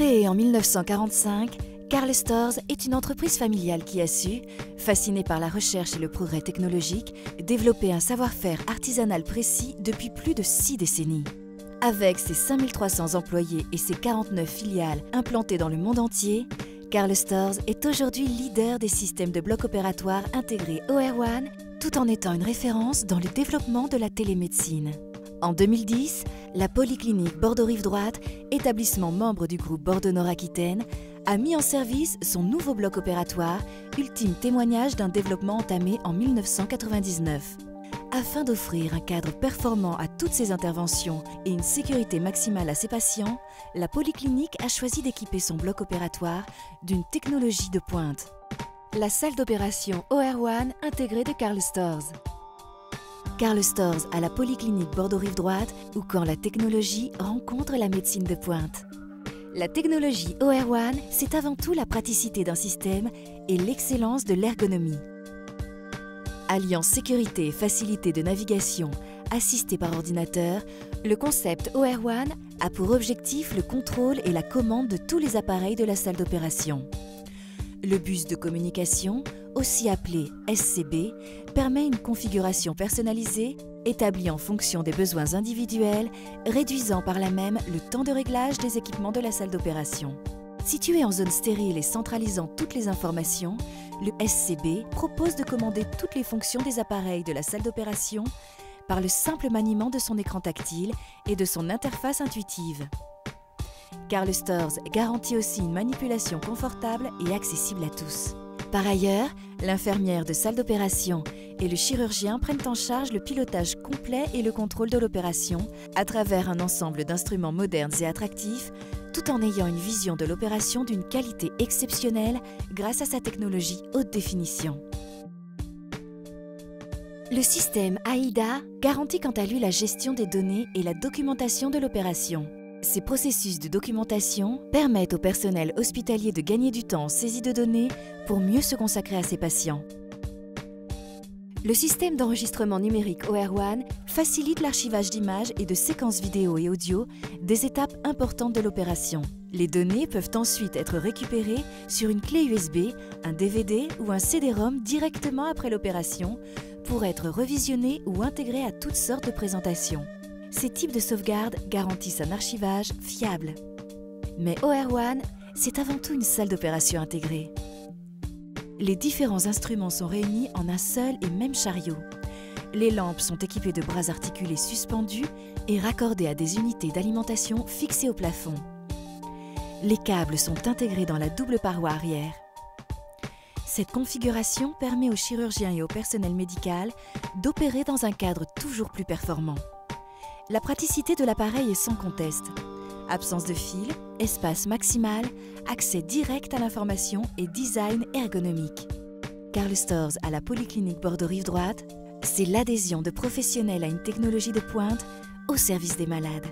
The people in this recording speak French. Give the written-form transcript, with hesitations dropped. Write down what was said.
Créée en 1945, Karl Storz est une entreprise familiale qui a su, fascinée par la recherche et le progrès technologique, développer un savoir-faire artisanal précis depuis plus de 6 décennies. Avec ses 5300 employés et ses 49 filiales implantées dans le monde entier, Karl Storz est aujourd'hui leader des systèmes de blocs opératoires intégrés OR1, tout en étant une référence dans le développement de la télémédecine. En 2010, la Polyclinique Bordeaux-Rive-Droite, établissement membre du groupe Bordeaux-Nord-Aquitaine, a mis en service son nouveau bloc opératoire, ultime témoignage d'un développement entamé en 1999. Afin d'offrir un cadre performant à toutes ses interventions et une sécurité maximale à ses patients, la Polyclinique a choisi d'équiper son bloc opératoire d'une technologie de pointe. La salle d'opération OR1 intégrée de Karl Storz. Karl Storz à la Polyclinique Bordeaux-Rive-Droite, où quand la technologie rencontre la médecine de pointe. La technologie OR1, c'est avant tout la praticité d'un système et l'excellence de l'ergonomie. Alliant sécurité et facilité de navigation assistée par ordinateur, le concept OR1 a pour objectif le contrôle et la commande de tous les appareils de la salle d'opération. Le bus de communication, aussi appelé SCB, permet une configuration personnalisée, établie en fonction des besoins individuels, réduisant par là même le temps de réglage des équipements de la salle d'opération. Situé en zone stérile et centralisant toutes les informations, le SCB propose de commander toutes les fonctions des appareils de la salle d'opération par le simple maniement de son écran tactile et de son interface intuitive. Karl Storz garantit aussi une manipulation confortable et accessible à tous. Par ailleurs, l'infirmière de salle d'opération et le chirurgien prennent en charge le pilotage complet et le contrôle de l'opération à travers un ensemble d'instruments modernes et attractifs, tout en ayant une vision de l'opération d'une qualité exceptionnelle grâce à sa technologie haute définition. Le système AIDA garantit quant à lui la gestion des données et la documentation de l'opération. Ces processus de documentation permettent au personnel hospitalier de gagner du temps en saisie de données pour mieux se consacrer à ses patients. Le système d'enregistrement numérique OR1 facilite l'archivage d'images et de séquences vidéo et audio des étapes importantes de l'opération. Les données peuvent ensuite être récupérées sur une clé USB, un DVD ou un CD-ROM directement après l'opération pour être revisionnées ou intégrées à toutes sortes de présentations. Ces types de sauvegarde garantissent un archivage fiable. Mais OR1, c'est avant tout une salle d'opération intégrée. Les différents instruments sont réunis en un seul et même chariot. Les lampes sont équipées de bras articulés suspendus et raccordées à des unités d'alimentation fixées au plafond. Les câbles sont intégrés dans la double paroi arrière. Cette configuration permet aux chirurgiens et au personnel médical d'opérer dans un cadre toujours plus performant. La praticité de l'appareil est sans conteste. Absence de fil, espace maximal, accès direct à l'information et design ergonomique. Karl Storz à la Polyclinique Bordeaux-Rive-Droite, c'est l'adhésion de professionnels à une technologie de pointe au service des malades.